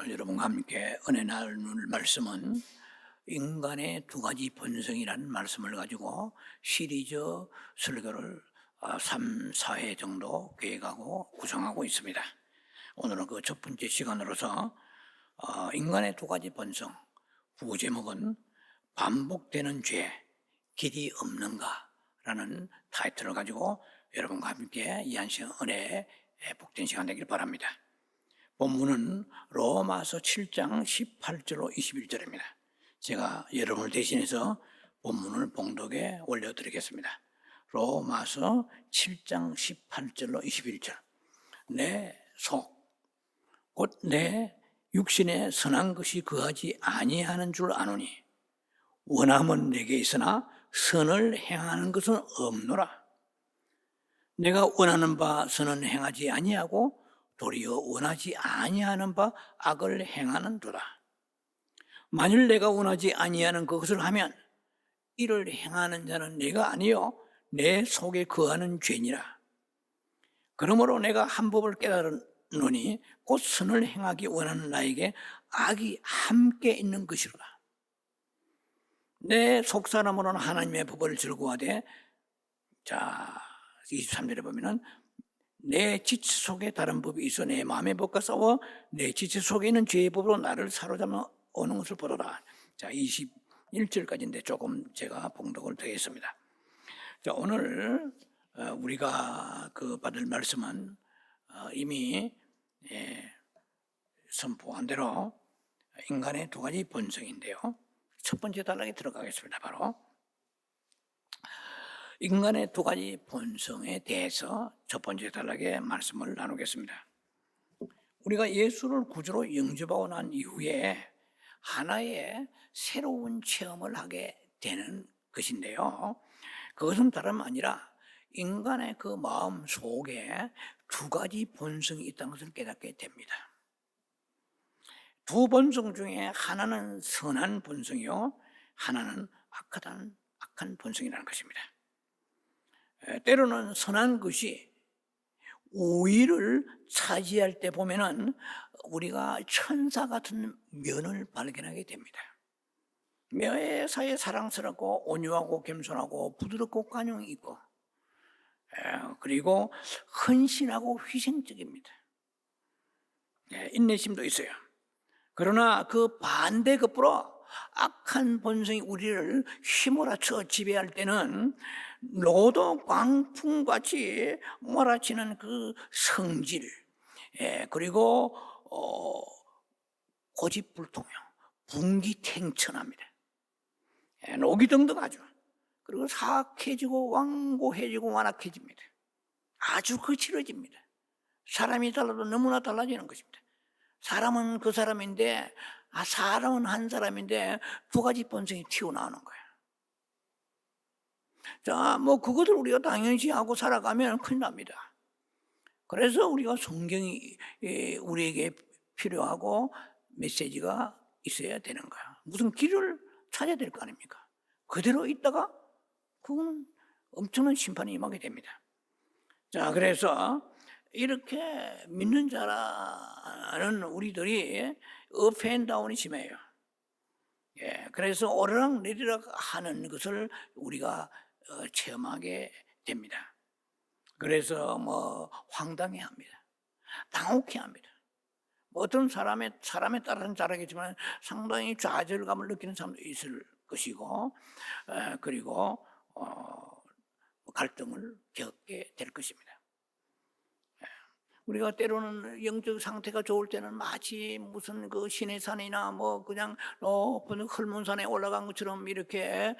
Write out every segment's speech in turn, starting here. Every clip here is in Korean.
오늘 여러분과 함께 은혜 나눌 말씀은 인간의 두 가지 본성이라는 말씀을 가지고 시리즈 설교를 3, 4회 정도 계획하고 구성하고 있습니다. 오늘은 그 첫 번째 시간으로서 인간의 두 가지 본성, 부제목은 반복되는 죄, 길이 없는가 라는 타이틀을 가지고 여러분과 함께 이 한 시간 은혜의 복된 시간 되길 바랍니다. 본문은 로마서 7장 18절로 21절입니다. 제가 여러분을 대신해서 본문을 봉독에 올려드리겠습니다. 로마서 7장 18절로 21절. 내 속, 곧 내 육신에 선한 것이 거하지 아니하는 줄 아노니 원함은 내게 있으나 선을 행하는 것은 없노라. 내가 원하는 바 선은 행하지 아니하고 도리어 원하지 아니하는 바 악을 행하는도다. 만일 내가 원하지 아니하는 그것을 하면 이를 행하는 자는 내가 아니요 내 속에 거하는 죄니라. 그러므로 내가 한 법을 깨달으노니 곧 선을 행하기 원하는 나에게 악이 함께 있는 것이로다. 내 속사람으로는 하나님의 법을 즐거워하되, 자 23절에 보면은 내 지체 속에 다른 법이 있어 내 마음의 법과 싸워 내 지체 속에 있는 죄의 법으로 나를 사로잡아 오는 것을 보더라. 자 21절까지인데 조금 제가 봉독을 더했습니다. 자 오늘 우리가 받을 말씀은 이미 선포한 대로 인간의 두 가지 본성인데요. 첫 번째 단락에 들어가겠습니다. 바로 인간의 두 가지 본성에 대해서 첫 번째 단락에 말씀을 나누겠습니다. 우리가 예수를 구주로 영접하고 난 이후에 하나의 새로운 체험을 하게 되는 것인데요. 그것은 다름 아니라 인간의 그 마음 속에 두 가지 본성이 있다는 것을 깨닫게 됩니다. 두 본성 중에 하나는 선한 본성이요, 하나는 악한 본성이라는 것입니다. 때로는 선한 것이 우위를 차지할 때 보면은 우리가 천사 같은 면을 발견하게 됩니다. 매사에 사랑스럽고 온유하고 겸손하고 부드럽고 관용이 있고, 그리고 헌신하고 희생적입니다. 인내심도 있어요. 그러나 그 반대급부로 악한 본성이 우리를 휘몰아쳐 지배할 때는 노도 광풍같이 몰아치는 그 성질, 그리고 고집불통요, 분기탱천합니다. 노기등등하죠. 그리고 사악해지고 완고해지고 완악해집니다. 아주 거칠어집니다. 사람이 달라도 너무나 달라지는 것입니다. 사람은 그 사람인데, 사람은 한 사람인데 두 가지 본성이 튀어나오는 거예요. 자, 그것을 우리가 당연시 하고 살아가면 큰일 납니다. 그래서 우리가 성경이 우리에게 필요하고 메시지가 있어야 되는 거예요. 무슨 길을 찾아야 될 거 아닙니까? 그대로 있다가 그건 엄청난 심판이 임하게 됩니다. 자, 그래서 이렇게 믿는 자라는 우리들이 업앤다운이 심해요. 그래서 오르락 내리락 하는 것을 우리가 체험하게 됩니다. 그래서 황당해합니다. 당혹해합니다. 어떤 사람에 따라서는 잘하겠지만 상당히 좌절감을 느끼는 사람도 있을 것이고, 그리고 갈등을 겪게 될 것입니다. 우리가 때로는 영적 상태가 좋을 때는 마치 무슨 그 신의 산이나 그냥 높은 헐문산에 올라간 것처럼 이렇게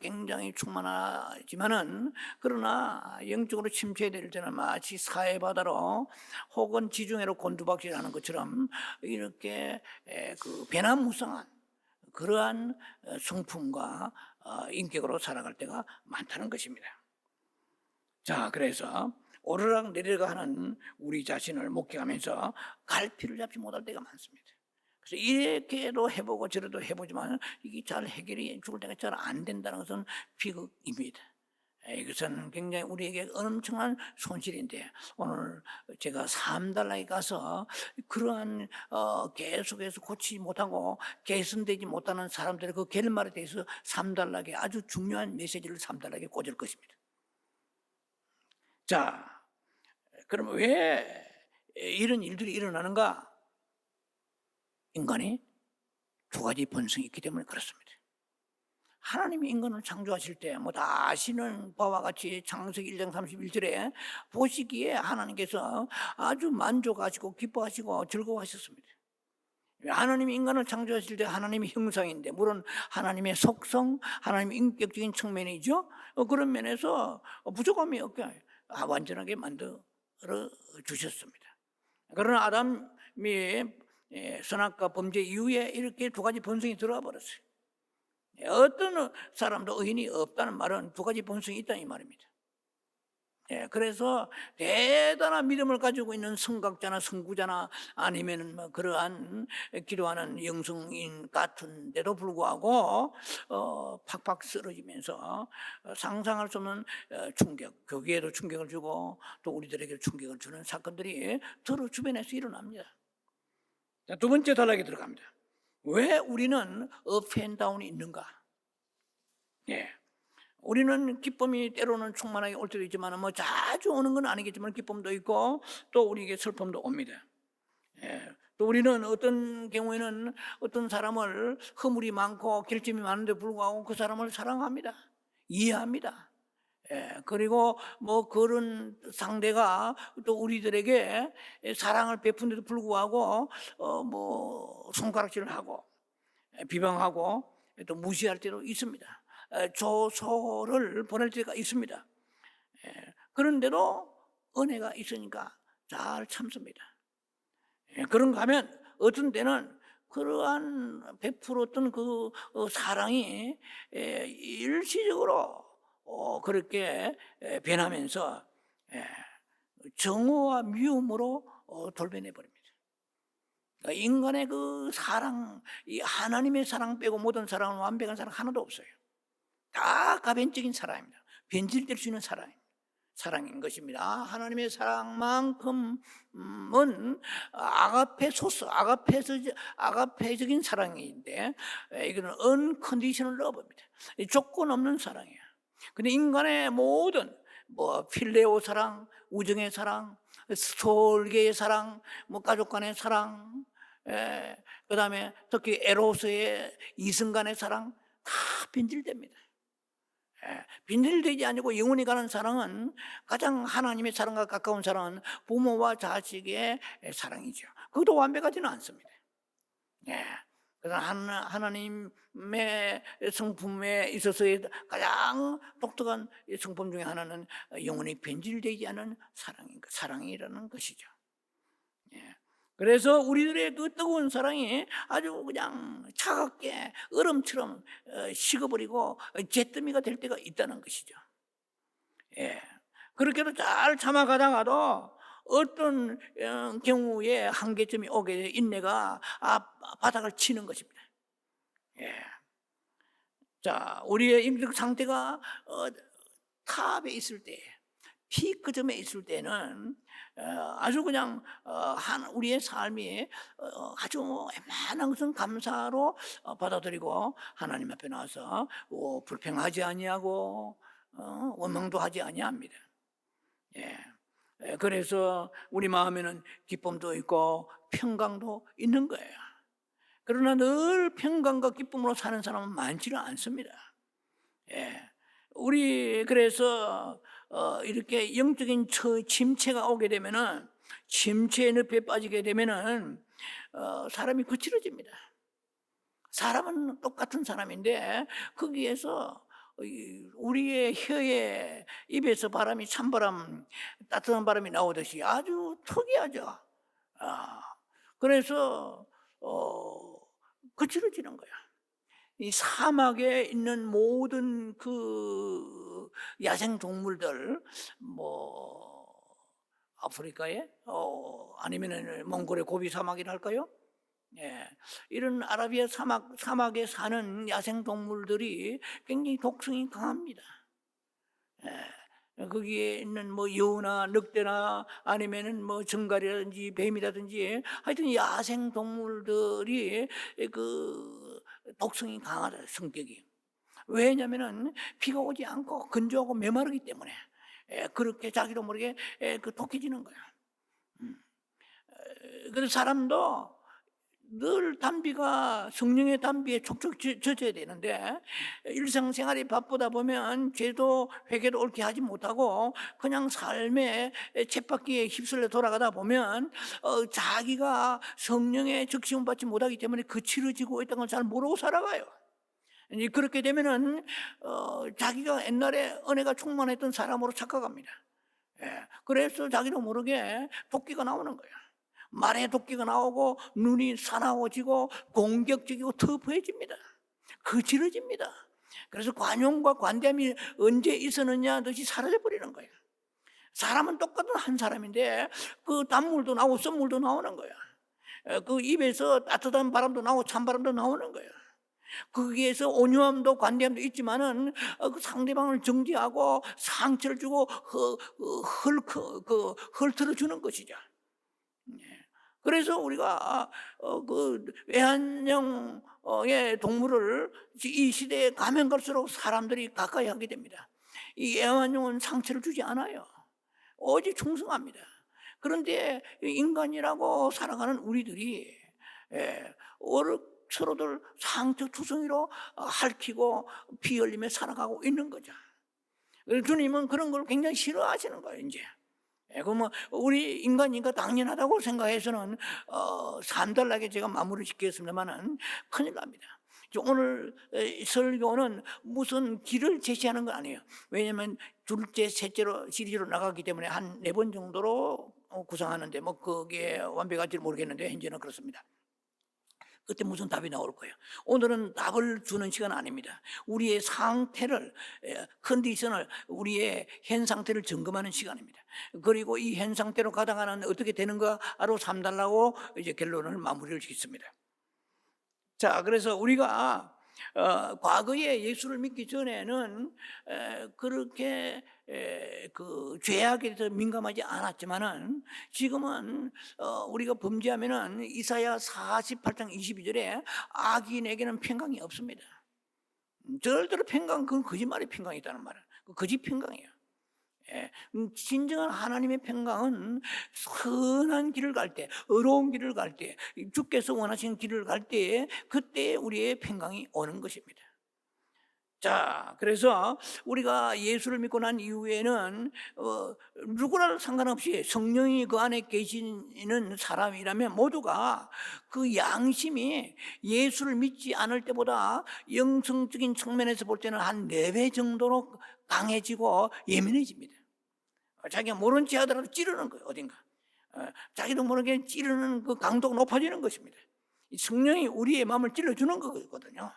굉장히 충만하지만은, 그러나 영적으로 침체될 때는 마치 사해바다로 혹은 지중해로 곤두박질하는 것처럼 이렇게 그 변화무쌍한 그러한 성품과 인격으로 살아갈 때가 많다는 것입니다. 자, 그래서 오르락 내리락 하는 우리 자신을 목격하면서 갈피를 잡지 못할 때가 많습니다. 그래서 이렇게도 해보고 저래도 해보지만 이게 잘 해결이 죽을 때가 잘 안 된다는 것은 비극입니다. 이것은 굉장히 우리에게 엄청난 손실인데, 오늘 제가 3달러에 가서 그러한 계속해서 고치지 못하고 개선되지 못하는 사람들의 그 결말에 대해서 3달러에 아주 중요한 메시지를 3달러에 꽂을 것입니다. 자, 그럼 왜 이런 일들이 일어나는가? 인간이 두 가지 본성이 있기 때문에 그렇습니다. 하나님이 인간을 창조하실 때 다 아시는 바와 같이 창세기 1장 31절에 보시기에 하나님께서 아주 만족하시고 기뻐하시고 즐거워하셨습니다. 하나님이 인간을 창조하실 때 하나님의 형상인데, 물론 하나님의 속성, 하나님의 인격적인 측면이죠. 그런 면에서 부족함이 없게 완전하게 만들어 주셨습니다. 그러나 아담이 선악과 범죄 이후에 이렇게 두 가지 본성이 들어와 버렸어요. 어떤 사람도 의인이 없다는 말은 두 가지 본성이 있다 이 말입니다. 그래서 대단한 믿음을 가지고 있는 성각자나 성구자나 아니면은 뭐 그러한 기도하는 영성인 같은데도 불구하고 팍팍 쓰러지면서 상상할 수 없는 충격, 교계에도 충격을 주고 또 우리들에게 충격을 주는 사건들이 서로 주변에서 일어납니다. 자, 두 번째 단락에 들어갑니다. 왜 우리는 업앤다운이 있는가? 우리는 기쁨이 때로는 충만하게 올 때도 있지만 뭐 자주 오는 건 아니겠지만 기쁨도 있고 또 우리에게 슬픔도 옵니다. 또 우리는 어떤 경우에는 어떤 사람을 허물이 많고 결점이 많은데 불구하고 그 사람을 사랑합니다. 이해합니다. 그리고 뭐 그런 상대가 또 우리들에게 사랑을 베푼데도 불구하고 뭐 손가락질을 하고 비방하고 또 무시할 때도 있습니다. 조소를 보낼 때가 있습니다. 그런데도 은혜가 있으니까 잘 참습니다. 그런가 하면 어떤 때는 그러한 베풀었던 그 사랑이 일시적으로 그렇게 변하면서 정오와 미움으로 돌변해 버립니다. 인간의 그 사랑, 이 하나님의 사랑 빼고 모든 사랑은 완벽한 사랑 하나도 없어요. 다 가변적인 사랑입니다. 변질될 수 있는 사랑인 것입니다. 하나님의 사랑만큼은 아가페적인 사랑인데, 이거는 unconditional love입니다. 조건 없는 사랑이에요. 근데 인간의 모든 뭐 필레오 사랑, 우정의 사랑, 설계의 사랑, 뭐 가족 간의 사랑, 그 다음에 특히 에로스의 이성 간의 사랑 다 변질됩니다. 변질되지 아니고 영원히 가는 사랑은, 가장 하나님의 사랑과 가까운 사랑은 부모와 자식의 사랑이죠. 그것도 완벽하지는 않습니다. 그래서 하나님의 성품에 있어서의 가장 독특한 성품 중에 하나는 영원히 변질되지 않은 사랑이라는 것이죠. 그래서 우리들의 그 뜨거운 사랑이 아주 그냥 차갑게 얼음처럼 식어버리고 잿더미가 될 때가 있다는 것이죠. 그렇게도 잘 참아가다가도 어떤 경우에 한계점이 오게 돼 인내가 바닥을 치는 것입니다. 자, 우리의 인격 상태가 탑에 있을 때, 피크점에 있을 때는 아주 그냥 우리의 삶이 아주 웬만한 것은 감사로 받아들이고 하나님 앞에 나와서 불평하지 아니하고 원망도 하지 아니합니다. 그래서 우리 마음에는 기쁨도 있고 평강도 있는 거예요. 그러나 늘 평강과 기쁨으로 사는 사람은 많지는 않습니다. 우리 그래서 이렇게 영적인 침체가 오게 되면은, 침체의 늪에 빠지게 되면은 사람이 거칠어집니다. 사람은 똑같은 사람인데 거기에서 우리의 혀에 입에서 바람이 찬바람, 따뜻한 바람이 나오듯이 아주 특이하죠. 그래서 거칠어지는 거야. 이 사막에 있는 모든 그 야생 동물들, 뭐 아프리카에 아니면은 몽골의 고비 사막이랄까요? 이런 아라비아 사막에 사는 야생 동물들이 굉장히 독성이 강합니다. 거기에 있는 뭐 여우나 늑대나 아니면은 뭐 정갈이라든지 뱀이라든지 하여튼 야생 동물들이 그 독성이 강하다, 성격이. 왜냐면은 비가 오지 않고 건조하고 메마르기 때문에 그렇게 자기도 모르게 독해지는 거야. 그래서 사람도 늘 단비가 성령의 단비에 촉촉 젖어야 되는데 일상생활이 바쁘다 보면 죄도 회개도 옳게 하지 못하고 그냥 삶의 쳇바퀴에 휩쓸려 돌아가다 보면 자기가 성령의 적시움 받지 못하기 때문에 거칠어지고 있다는 걸 잘 모르고 살아가요. 이제 그렇게 되면은 자기가 옛날에 은혜가 충만했던 사람으로 착각합니다. 그래서 자기도 모르게 도끼가 나오는 거예요. 말에 도끼가 나오고 눈이 사나워지고 공격적이고 터프해집니다. 거칠어집니다. 그래서 관용과 관대함이 언제 있었느냐 듯이 사라져버리는 거예요. 사람은 똑같은 한 사람인데 그 단물도 나오고 썬물도 나오는 거예요. 그 입에서 따뜻한 바람도 나오고 찬바람도 나오는 거예요. 거기에서 온유함도 관대함도 있지만은 그 상대방을 정죄하고 상처를 주고 헐틀어 주는 것이죠. 그래서 우리가 그 애완용의 동물을 이 시대에 가면 갈수록 사람들이 가까이 하게 됩니다. 이 애완용은 상처를 주지 않아요. 오직 충성합니다. 그런데 인간이라고 살아가는 우리들이 서로들 상처투성이로 핥히고 피 흘리며 살아가고 있는 거죠. 주님은 그런 걸 굉장히 싫어하시는 거예요, 이제. 그러면 우리 인간이니까 당연하다고 생각해서는 산달나게 제가 마무리 짓겠습니다만은 큰일 납니다. 오늘 설교는 무슨 길을 제시하는 건 아니에요. 왜냐하면 둘째, 셋째로 시리즈로 나가기 때문에 한 4번 정도로 구성하는데 뭐 그게 완벽할지 모르겠는데 현재는 그렇습니다. 그때 무슨 답이 나올 거예요. 오늘은 답을 주는 시간 아닙니다. 우리의 상태를, 컨디션을, 우리의 현 상태를 점검하는 시간입니다. 그리고 이 현 상태로 가다가는 어떻게 되는가로 3달라고 이제 결론을 마무리를 짓습니다. 자, 그래서 우리가 과거에 예수를 믿기 전에는 그렇게 그 죄악에 대해서 민감하지 않았지만은 지금은 우리가 범죄하면은 이사야 48장 22절에 악인에게는 평강이 없습니다. 절대로 평강, 그건 거짓말이 평강이 있다는 말은 거짓 평강이에요. 진정한 하나님의 평강은 선한 길을 갈 때, 어려운 길을 갈 때, 주께서 원하시는 길을 갈 때 그때 우리의 평강이 오는 것입니다. 자, 그래서 우리가 예수를 믿고 난 이후에는 누구나 상관없이 성령이 그 안에 계시는 사람이라면 모두가 그 양심이 예수를 믿지 않을 때보다 영성적인 측면에서 볼 때는 한 4배 정도로 강해지고 예민해집니다. 자기가 모른 체 하더라도 찌르는 거예요, 어딘가. 자기도 모르게 찌르는 그 강도가 높아지는 것입니다. 성령이 우리의 마음을 찔러주는 거거든요.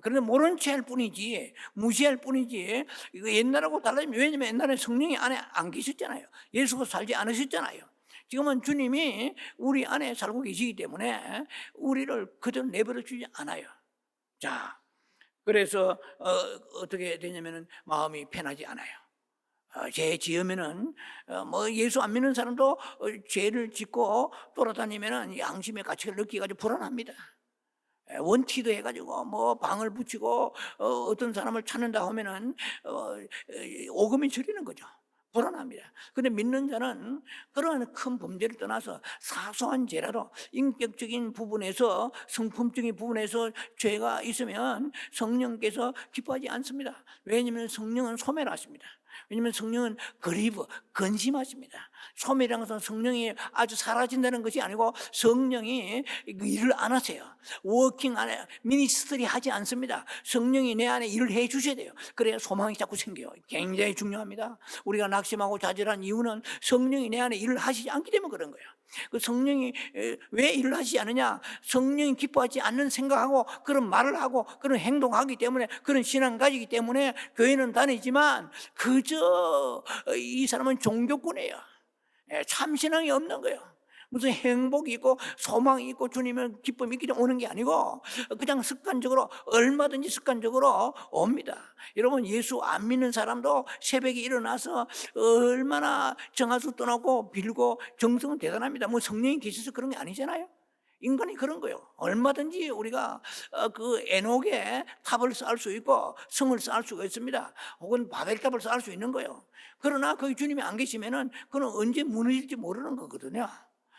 그런데 모른 체 할 뿐이지, 무시할 뿐이지, 이거 옛날하고 달라지면, 왜냐면 옛날에 성령이 안에 안 계셨잖아요. 예수가 살지 않으셨잖아요. 지금은 주님이 우리 안에 살고 계시기 때문에 우리를 그대로 내버려 주지 않아요. 자, 그래서 어떻게 되냐면은 마음이 편하지 않아요. 죄 지으면은 뭐 예수 안 믿는 사람도 죄를 짓고 돌아다니면은 양심의 가치를 느끼가지고 불안합니다. 원티도 해가지고 뭐 방을 붙이고 어떤 사람을 찾는다 하면은 오금이 저리는 거죠. 불안합니다. 그런데 믿는 자는 그러한 큰 범죄를 떠나서 사소한 죄라도 인격적인 부분에서, 성품적인 부분에서 죄가 있으면 성령께서 기뻐하지 않습니다. 왜냐하면 성령은 소멸하십니다. 왜냐하면 성령은 그리브, 근심하십니다. 소멸이라는 것은 성령이 아주 사라진다는 것이 아니고 성령이 일을 안 하세요. 워킹 안에 미니스트리 하지 않습니다. 성령이 내 안에 일을 해 주셔야 돼요. 그래야 소망이 자꾸 생겨요. 굉장히 중요합니다. 우리가 낙심하고 좌절한 이유는 성령이 내 안에 일을 하시지 않기 때문에 그런 거예요. 그 성령이 왜 일을 하시지 않느냐? 성령이 기뻐하지 않는 생각하고 그런 말을 하고 그런 행동하기 때문에, 그런 신앙 가지기 때문에 교회는 다니지만 그저 이 사람은 종교꾼이에요. 참 신앙이 없는 거예요. 무슨 행복이 있고 소망이 있고 주님의 기쁨이 있기 때문에 오는 게 아니고 그냥 습관적으로 얼마든지 습관적으로 옵니다. 여러분 예수 안 믿는 사람도 새벽에 일어나서 얼마나 정화수 떠나고 빌고 정성은 대단합니다. 뭐 성령이 계셔서 그런 게 아니잖아요. 인간이 그런 거예요. 얼마든지 우리가 그 에녹의 탑을 쌓을 수 있고 성을 쌓을 수가 있습니다. 혹은 바벨탑을 쌓을 수 있는 거예요. 그러나 거기 주님이 안 계시면은 그는 언제 무너질지 모르는 거거든요.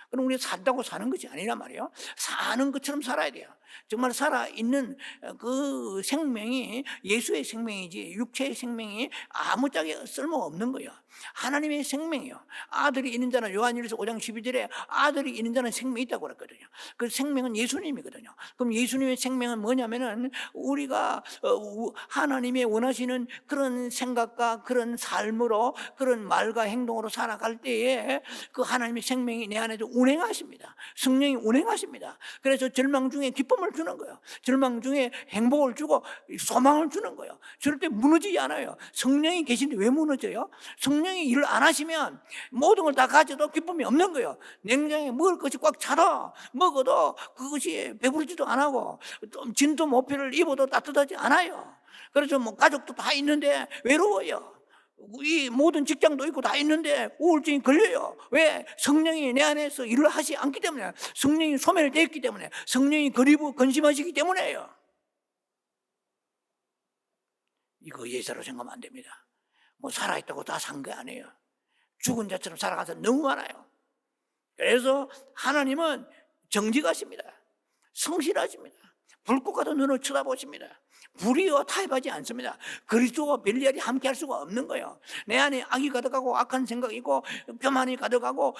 그럼 우리가 산다고 사는 것이 아니란 말이에요. 사는 것처럼 살아야 돼요. 정말 살아있는 그 생명이 예수의 생명이지 육체의 생명이 아무짝에 쓸모없는 거예요. 하나님의 생명이요. 아들이 있는 자는 요한일서 5장 12절에 아들이 있는 자는 생명이 있다고 그랬거든요. 그 생명은 예수님이거든요. 그럼 예수님의 생명은 뭐냐면은 우리가 하나님의 원하시는 그런 생각과 그런 삶으로 그런 말과 행동으로 살아갈 때에 그 하나님의 생명이 내 안에도 운행하십니다. 성령이 운행하십니다. 그래서 절망 중에 기쁨을 주는 거예요. 절망 중에 행복을 주고 소망을 주는 거예요. 절대 무너지지 않아요. 성령이 계신데 왜 무너져요? 성령이 일을 안 하시면 모든 걸 다 가져도 기쁨이 없는 거예요. 냉장에 먹을 것이 꽉 차도 먹어도 그것이 배부르지도 안 하고 진도 모피를 입어도 따뜻하지 않아요. 그래서 뭐 가족도 다 있는데 외로워요. 이 모든 직장도 있고 다 있는데 우울증이 걸려요. 왜? 성령이 내 안에서 일을 하지 않기 때문에, 성령이 소멸되어 있기 때문에, 성령이 그리고 근심하시기 때문에요. 이거 예사로 생각하면 안 됩니다. 뭐 살아있다고 다 산 게 아니에요. 죽은 자처럼 살아간 사람 너무 많아요. 그래서 하나님은 정직하십니다. 성실하십니다. 불꽃 같은 눈을 쳐다보십니다. 불의와 타협하지 않습니다. 그리스도와 벨리알이 함께 할 수가 없는 거예요. 내 안에 악이 가득하고 악한 생각이 있고 교만이 가득하고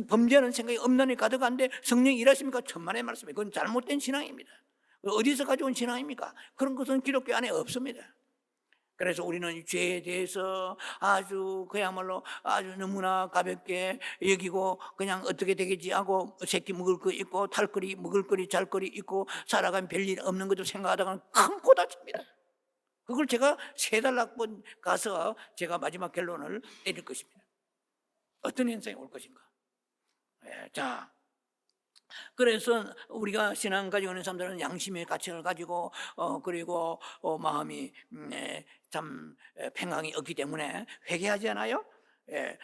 범죄하는 생각이 엄란히 가득한데 성령이 일하십니까? 천만의 말씀이에요. 그건 잘못된 신앙입니다. 어디서 가져온 신앙입니까? 그런 것은 기독교 안에 없습니다. 그래서 우리는 죄에 대해서 아주 그야말로 아주 너무나 가볍게 여기고 그냥 어떻게 되겠지 하고 새끼 먹을 거 있고 탈거리 먹을 거리 잘 거리 있고 살아가면 별일 없는 것도 생각하다가는 큰 코 다칩니다. 그걸 제가 3달 가서 제가 마지막 결론을 내릴 것입니다. 어떤 현상이 올 것인가. 자, 그래서 우리가 신앙 가지고 있는 사람들은 양심의 가치를 가지고 그리고 마음이 참 평강이 없기 때문에 회개하지 않아요? 왜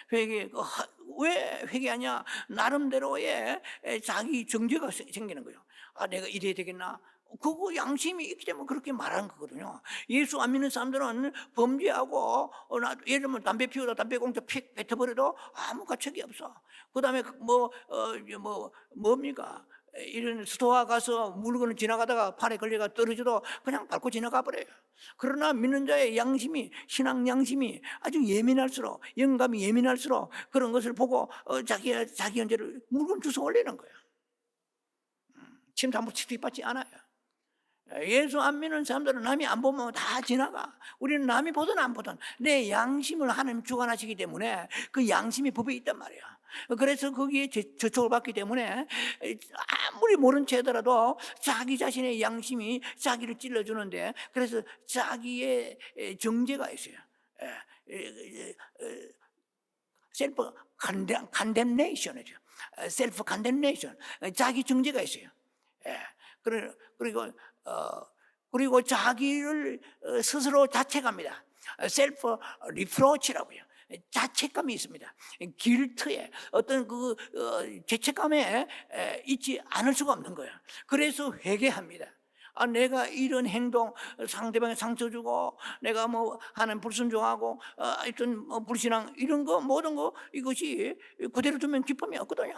회개하냐? 나름대로의 자기 정죄가 생기는 거예요. 아, 내가 이래야 되겠나? 그거 양심이 있기 때문에 그렇게 말하는 거거든요. 예수 안 믿는 사람들은 범죄하고 예를 들면 담배 피우다 담배 공짜 픽 뱉어버려도 아무 가책이 없어. 그 다음에 뭡니까? 이런 스토어 가서 물건을 지나가다가 팔에 걸려가 떨어져도 그냥 밟고 지나가 버려요. 그러나 믿는 자의 양심이, 신앙 양심이 아주 예민할수록, 영감이 예민할수록 그런 것을 보고 자기 현재를 물건 주워 올리는 거예요. 침도 한번 취직받지 않아요. 예수 안 믿는 사람들은 남이 안 보면 다 지나가. 우리는 남이 보든 안 보든 내 양심을 하나님 주관하시기 때문에 그 양심의 법에 있단 말이야. 그래서 거기에 저촉을 받기 때문에 아무리 모른 채 하더라도 자기 자신의 양심이 자기를 찔러주는데, 그래서 자기의 정죄가 있어요. 셀프 컨뎀네이션이죠. 셀프 컨뎀네이션, 자기 정죄가 있어요. 그리고 자기를 스스로 자책합니다. 셀프 리프로치라고요. 자책감이 있습니다. 길트에 어떤 그 죄책감에 있지 않을 수가 없는 거예요. 그래서 회개합니다. 아, 내가 이런 행동, 상대방에 상처 주고 내가 뭐 하는 불순종하고 하여튼 불신앙 이런 거 모든 거 이것이 그대로 두면 기쁨이 없거든요.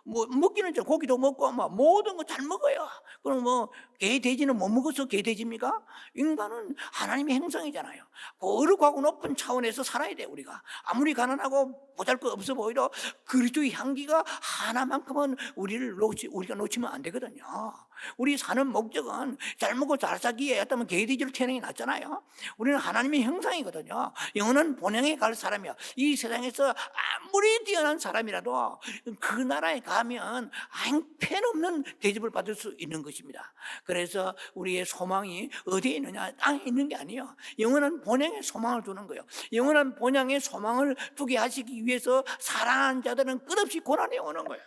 먹기는 고기도 먹고 모든 거 잘 먹어요. 그럼 개 돼지는 못 먹어서 개 돼지입니까? 인간은 하나님의 행성이잖아요. 거룩하고 높은 차원에서 살아야 돼. 우리가 아무리 가난하고 보잘것 없어 보이도 그리스도의 향기가 하나만큼은 우리가 놓치면 안 되거든요. 우리 사는 목적은 잘 먹고 잘 살기에 했다면 개 돼지로 태어나는 게 낫잖아요. 우리는 하나님의 형상이거든요. 영원한 본향에 갈 사람이야. 이 세상에서 아무리 뛰어난 사람이라도 그 나라에 가면 한편없는 대접을 받을 수 있는 것입니다. 그래서 우리의 소망이 어디에 있느냐, 땅에 있는 게 아니에요. 영원한 본향에 소망을 두는 거예요. 영원한 본향에 소망을 두게 하시기 위해서 사랑하는 자들은 끝없이 고난이 오는 거예요.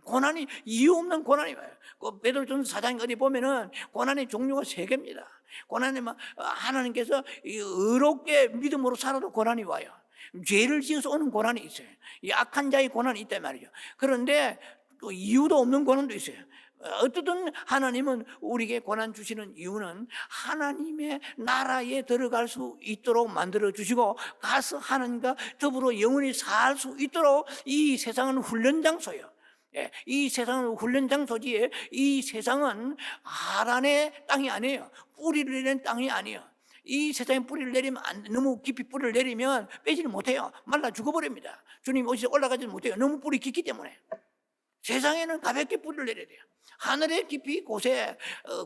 고난이, 이유 없는 고난이 와요. 그 베드로전서 4장 어디 보면은 고난의 종류가 3개입니다. 고난이 하나님께서 의롭게 믿음으로 살아도 고난이 와요. 죄를 지어서 오는 고난이 있어요. 이 악한 자의 고난이 있단 말이죠. 그런데 또 이유도 없는 고난도 있어요. 어쨌든 하나님은 우리에게 고난 주시는 이유는 하나님의 나라에 들어갈 수 있도록 만들어 주시고, 가서 하나님과 더불어 영원히 살 수 있도록, 이 세상은 훈련 장소예요. 이 세상은 훈련 장소지, 이 세상은 하란의 땅이 아니에요. 뿌리를 내리는 땅이 아니에요. 이 세상에 뿌리를 내리면 너무 깊이 뿌리를 내리면 빼지를 못해요. 말라 죽어버립니다. 주님 오셔서 올라가지 못해요. 너무 뿌리 깊기 때문에. 세상에는 가볍게 뿌리를 내려야 돼요. 하늘의 깊이 곳에,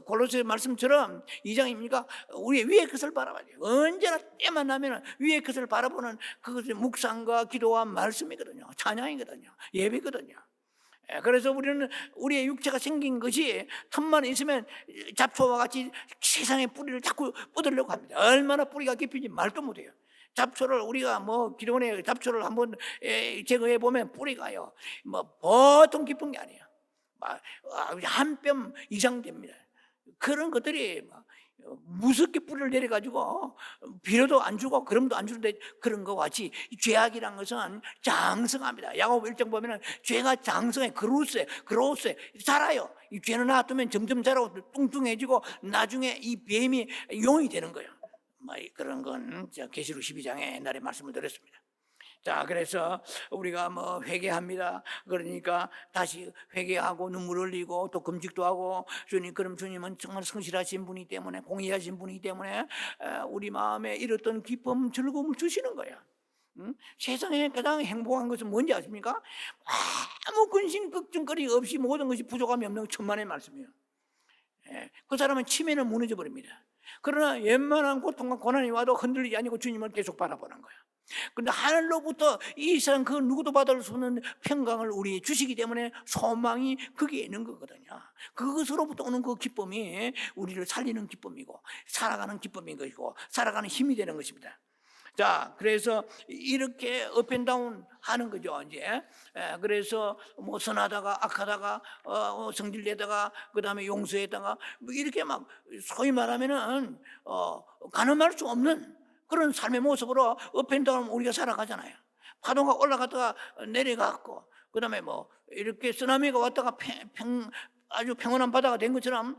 골로새 말씀처럼 2장입니까? 우리의 위의 것을 바라봐야 돼요. 언제나 때만 나면 위의 것을 바라보는 그것이 묵상과 기도와 말씀이거든요. 찬양이거든요. 예배거든요. 그래서 우리는 우리의 육체가 생긴 것이 틈만 있으면 잡초와 같이 세상의 뿌리를 자꾸 뻗으려고 합니다. 얼마나 뿌리가 깊은지 말도 못해요. 잡초를 우리가 기존에 잡초를 한번 제거해 보면 뿌리가요, 보통 깊은 게 아니에요. 한 뼘 이상 됩니다. 그런 것들이 무섭게 뿌리를 내려가지고 비료도 안 주고 그럼도 안 주는데, 그런 것 같이 죄악이란 것은 장성합니다. 야고보 1장 보면 죄가 장성해, 그로세 자라요. 이 죄는 놔두면 점점 자라고 뚱뚱해지고 나중에 이 뱀이 용이 되는 거예요. 그런 건 계시록 12장에 옛날에 말씀을 드렸습니다. 자, 그래서 우리가 회개합니다. 그러니까 다시 회개하고 눈물 흘리고 또 금식도 하고, 주님, 그럼 주님은 정말 성실하신 분이기 때문에, 공의하신 분이기 때문에 우리 마음에 잃었던 기쁨, 즐거움을 주시는 거예요. 세상에 가장 행복한 것은 뭔지 아십니까? 아무 근심 걱정거리 없이 모든 것이 부족함이 없는 천만의 말씀이에요. 그 사람은 치매는 무너져 버립니다. 그러나 웬만한 고통과 고난이 와도 흔들리지 아니고 주님을 계속 바라보는 거예요. 그런데 하늘로부터 이 세상 그 누구도 받을 수 없는 평강을 우리에 주시기 때문에 소망이 거기에 있는 거거든요. 그것으로부터 오는 그 기쁨이 우리를 살리는 기쁨이고, 살아가는 기쁨인 것이고, 살아가는 힘이 되는 것입니다. 자, 그래서 이렇게 업앤다운 하는 거죠, 이제. 그래서 선하다가 악하다가, 성질내다가, 그 다음에 용서했다가, 이렇게 소위 말하면은 가늠할 수 없는 그런 삶의 모습으로 업앤다운 우리가 살아가잖아요. 파도가 올라갔다가 내려갔고, 그 다음에 이렇게 쓰나미가 왔다가 아주 평온한 바다가 된 것처럼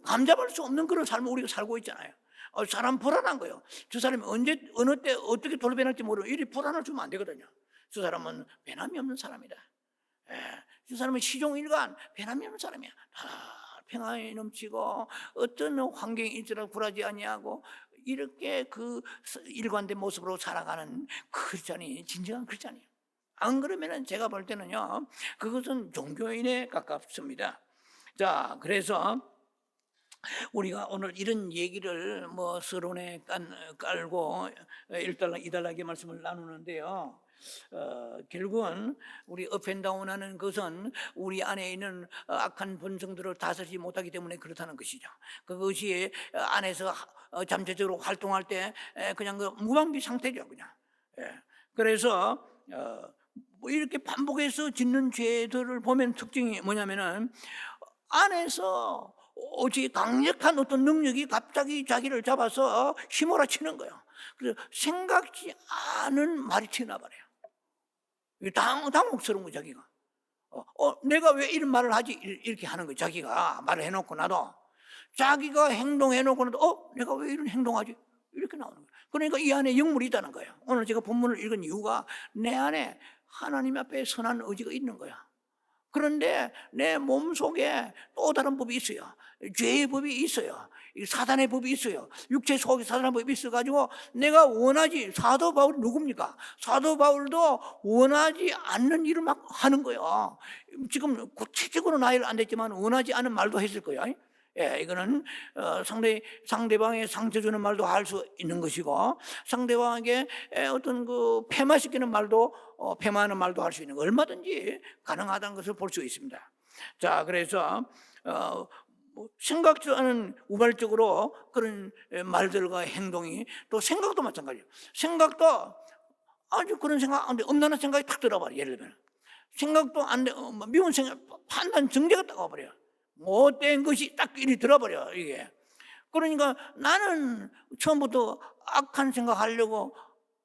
감잡을 수 없는 그런 삶을 우리가 살고 있잖아요. 사람 불안한 거예요. 저 사람이 언제, 어느 때 어떻게 돌변할지 모르고 이리 불안을 주면 안 되거든요. 저 사람은 변함이 없는 사람이다. 저 사람은 시종일관 변함이 없는 사람이야. 다 평안이 넘치고 어떤 환경이 있더라도 굴하지 아니하고, 이렇게 그 일관된 모습으로 살아가는 크리스찬이 진정한 크리스찬이에요. 안 그러면은 제가 볼 때는요, 그것은 종교인에 가깝습니다. 자, 그래서 우리가 오늘 이런 얘기를 서론에 깔고 일단락 이단락의 말씀을 나누는데요, 결국은 우리 업앤다운하는 것은 우리 안에 있는 악한 본성들을 다스리지 못하기 때문에 그렇다는 것이죠. 그것이 안에서 잠재적으로 활동할 때 그냥 무방비 상태죠, 그냥. 그래서 이렇게 반복해서 짓는 죄들을 보면 특징이 뭐냐면은, 안에서 오직 강력한 어떤 능력이 갑자기 자기를 잡아서 휘몰아치는 거예요. 그래서 생각지 않은 말이 튀어나버려요. 당혹스러운 거, 자기가. 내가 왜 이런 말을 하지? 이렇게 하는 거예요. 자기가 말을 해놓고 나도. 자기가 행동해놓고 나도, 내가 왜 이런 행동하지? 이렇게 나오는 거예요. 그러니까 이 안에 영물이 있다는 거예요. 오늘 제가 본문을 읽은 이유가 내 안에 하나님 앞에 선한 의지가 있는 거야. 그런데 내 몸속에 또 다른 법이 있어요. 죄의 법이 있어요. 사단의 법이 있어요. 육체 속에 사단의 법이 있어가지고 내가 원하지, 사도 바울이 누굽니까? 사도 바울도 원하지 않는 일을 막 하는 거예요. 지금 구체적으로 나이를 안 됐지만 원하지 않은 말도 했을 거예요. 이거는 상대방의 상처 주는 말도 할 수 있는 것이고, 상대방에게 어떤 그 폐마시키는 말도, 폐마하는 말도 할 수 있는 거, 얼마든지 가능하다는 것을 볼 수 있습니다. 자, 그래서 생각지 않은 우발적으로 그런 말들과 행동이, 또 생각도 마찬가지예요. 생각도 아주 그런 생각, 엄난한 생각이 탁 들어버려. 예를 들면 생각도 안 돼, 미운 생각, 판단 정제가 딱 와버려. 못된 것이 딱 일이 들어버려, 이게. 그러니까 나는 처음부터 악한 생각하려고,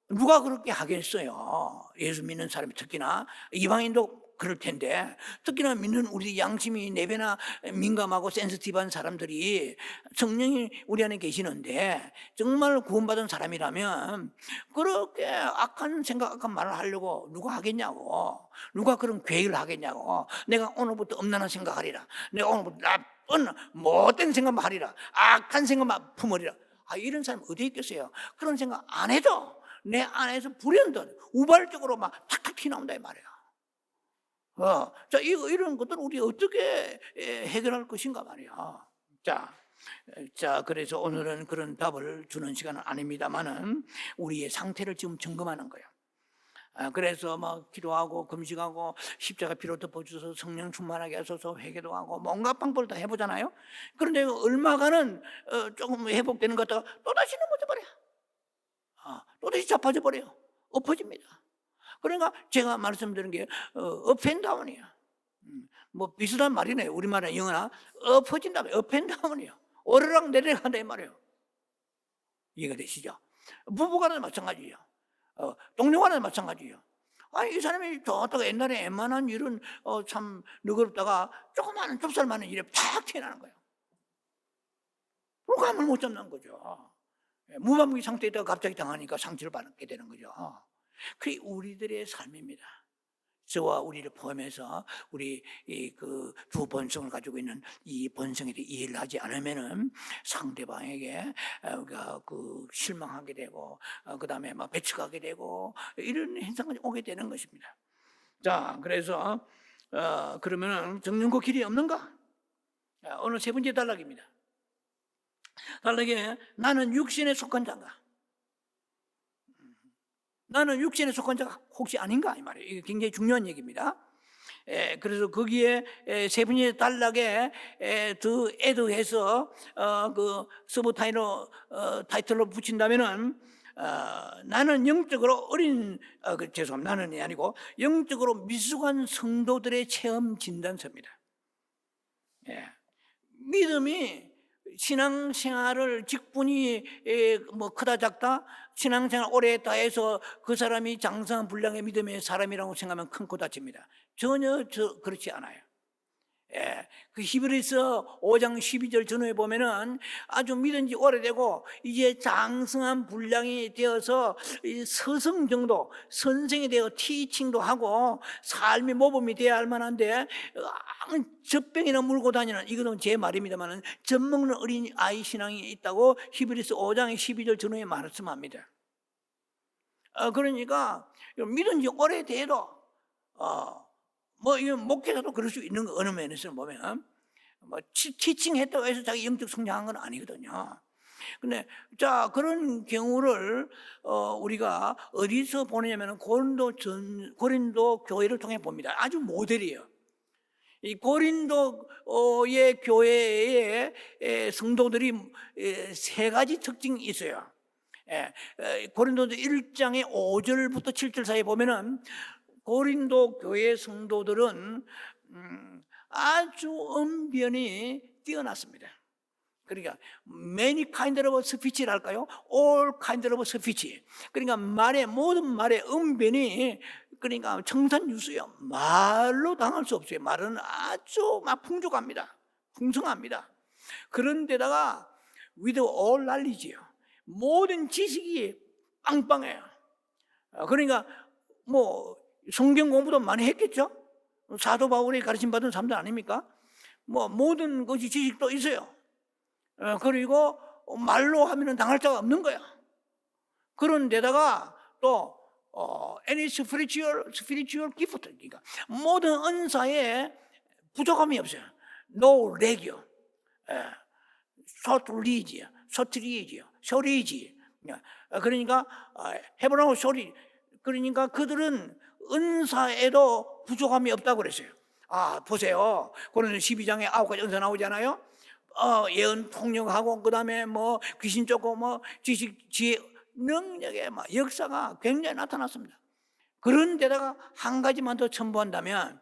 누가 그렇게 하겠어요? 예수 믿는 사람이, 특히나 이방인도 그럴 텐데, 특히나 믿는 우리 양심이 4배나 민감하고 센시티브한 사람들이 성령이 우리 안에 계시는데, 정말 구원받은 사람이라면 그렇게 악한 생각, 악한 말을 하려고 누가 하겠냐고. 누가 그런 계획을 하겠냐고. 내가 오늘부터 엄난한 생각하리라, 내가 오늘부터 나쁜 못된 생각만 하리라, 악한 생각만 품으리라. 이런 사람 어디 있겠어요? 그런 생각 안 해도 내 안에서 불현듯 우발적으로 막 탁탁 튀나온다 이 말이야. 자, 이런 것들을 우리 어떻게 해결할 것인가 말이야. 자, 그래서 오늘은 그런 답을 주는 시간은 아닙니다만은 우리의 상태를 지금 점검하는 거예요. 그래서 막 기도하고 금식하고 십자가 피로 덮어주셔서 성령 충만하게 하소서 회개도 하고 뭔가 방법을 다 해보잖아요. 그런데 얼마간은 조금 회복되는 것 같다가 또다시 넘어져 버려요. 또다시 자빠져 버려요. 엎어집니다. 그러니까 제가 말씀드린 게 업앤다운이에요. 뭐 비슷한 말이네요. 우리말에 영어나 엎어진다, 업앤다운이에요. 오르락 내리락 한다 이 말이에요. 이해가 되시죠? 부부간은 마찬가지예요. 동료간은 마찬가지예요. 이 사람이 좋다가 옛날에 웬만한 일은 참 너그럽다가 조그마한 좁쌀 많은 일에 팍 튀어나오는 거예요. 감을 못 잡는 거죠. 무방비 상태에 있다가 갑자기 당하니까 상처를 받게 되는 거죠. 그게 우리들의 삶입니다. 저와 우리를 포함해서 우리 그 두 본성을 가지고 있는 이 본성에 대해 이해를 하지 않으면은 상대방에게 그 실망하게 되고, 그 다음에 막 배척하게 되고, 이런 현상이 오게 되는 것입니다. 자, 그래서 그러면은 정령과 길이 없는가? 오늘 세 번째 단락입니다. 단락에 나는 육신에 속한 자인가? 나는 육신에 속한 자가 혹시 아닌가? 이 말이에요. 이게 굉장히 중요한 얘기입니다. 그래서 거기에 세 번째 단락에 더 애드해서 그 서브 타이틀로 붙인다면은 나는 영적으로 죄송합니다. 나는 아니고 영적으로 미숙한 성도들의 체험 진단서입니다. 믿음이 신앙생활을 직분이 뭐 크다 작다, 신앙생활 오래 했다 해서 그 사람이 장성한 분량의 믿음의 사람이라고 생각하면 큰 코 다칩니다. 전혀 그렇지 않아요. 그 히브리서 5장 12절 전후에 보면은 아주 믿은 지 오래되고 이제 장성한 분량이 되어서 서성 정도, 선생이 되어 티칭도 하고 삶의 모범이 되어야 할 만한데 젖병이나 물고 다니는, 이거는 제 말입니다만 젖먹는 어린 아이 신앙이 있다고 히브리서 5장 12절 전후에 말씀합니다. 그러니까 믿은 지 오래돼도 뭐 이 목회자도 그럴 수 있는 거, 어느 면에서는 보면 뭐 티칭했다고 해서 자기 영적 성장한 건 아니거든요. 근데 자, 그런 경우를 우리가 어디서 보느냐면 고린도 교회를 통해 봅니다. 아주 모델이에요. 이 고린도의 교회의 성도들이 세 가지 특징이 있어요. 고린도서 1장의 5절부터 7절 사이에 보면은 고린도 교회 성도들은 아주 언변이 뛰어났습니다. 그러니까 many kind of speech랄까요? all kind of speech. 그러니까 모든 말의 언변이 그러니까 청산유수요. 말로 당할 수 없어요. 말은 아주 막 풍족합니다. 풍성합니다. 그런데다가 with all knowledge요. 모든 지식이 빵빵해요. 그러니까 뭐 성경 공부도 많이 했겠죠? 사도 바울이 가르침 받은 사람들 아닙니까? 뭐 모든 것이 지식도 있어요. 그리고 말로 하면은 당할 자가 없는 거야. 그런데다가 또 any spiritual gift, 그러니까 모든 은사에 부족함이 없어요. No lack요. 예, 소리지. 그러니까 헤브라어 소리. 그러니까 그들은 은사에도 부족함이 없다고 그랬어요. 보세요. 고린도 12장에 9가지 은사 나오잖아요. 예언 통역하고 그다음에 뭐 귀신 쫓고 뭐 지식 지혜 능력의 막 역사가 굉장히 나타났습니다. 그런데다가 한 가지만 더 첨부한다면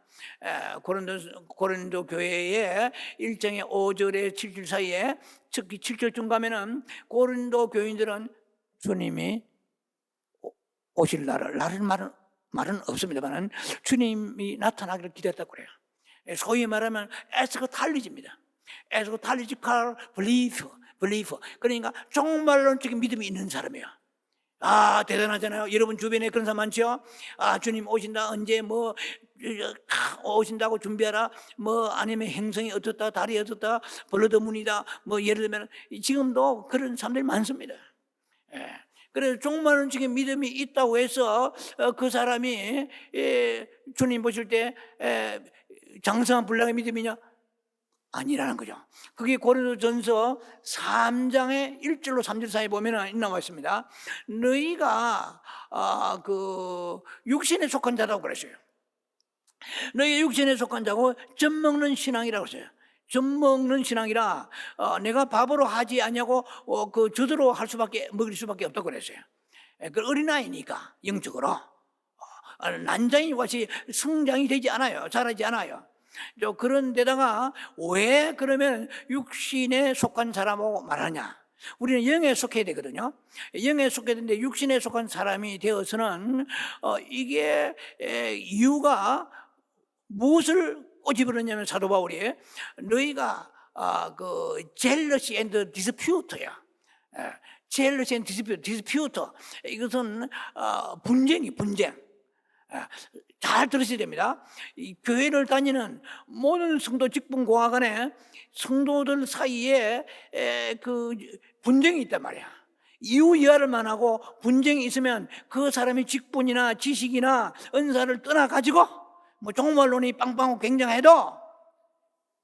고린도 교회의 1장의 5절에 7절 사이에 특히 7절쯤 가면은 고린도 교인들은 주님이 오실 날은 말은 없습니다만 주님이 나타나기를 기대했다고 그래요. 소위 말하면 에스코탈리지입니다. 에스코탈리지컬 belief. 그러니까 종말론적인 믿음이 있는 사람이에요. 대단하잖아요. 여러분 주변에 그런 사람 많죠? 주님 오신다. 언제 뭐 오신다고 준비하라. 뭐 아니면 행성이 어떻다, 달이 어떻다, 벌러더문이다. 뭐 예를 들면 지금도 그런 사람들이 많습니다. 그래서 종말론적인 믿음이 있다고 해서 그 사람이 주님 보실 때 장성한 불량의 믿음이냐? 아니라는 거죠. 그게 고린도전서 3장의 1절로 3절 사이에 보면은 나와 있습니다. 너희가 그 육신에 속한 자라고 그랬어요. 너희 육신에 속한 자고 젖먹는 신앙이라고 했어요. 젖먹는 신앙이라 내가 밥으로 하지 않냐고 그 젖으로 먹을 수밖에 없다고 그랬어요. 그 어린아이니까 영적으로 난장이 같이 성장이 되지 않아요. 자라지 않아요. 그런 데다가 왜 그러면 육신에 속한 사람하고 말하냐? 우리는 영에 속해야 되거든요. 영에 속해야 되는데 육신에 속한 사람이 되어서는 이게 이유가 무엇을 꼬집어냈냐면 사도 바울이 너희가 그 jealousy and dispute야. jealousy and dispute. 이것은 분쟁. 잘 들으셔야 됩니다. 이 교회를 다니는 모든 성도 직분 고하간에 성도들 사이에 그 분쟁이 있단 말이야. 이유이하를만 하고 분쟁이 있으면 그 사람이 직분이나 지식이나 은사를 떠나가지고 뭐 종말론이 빵빵하고 굉장해도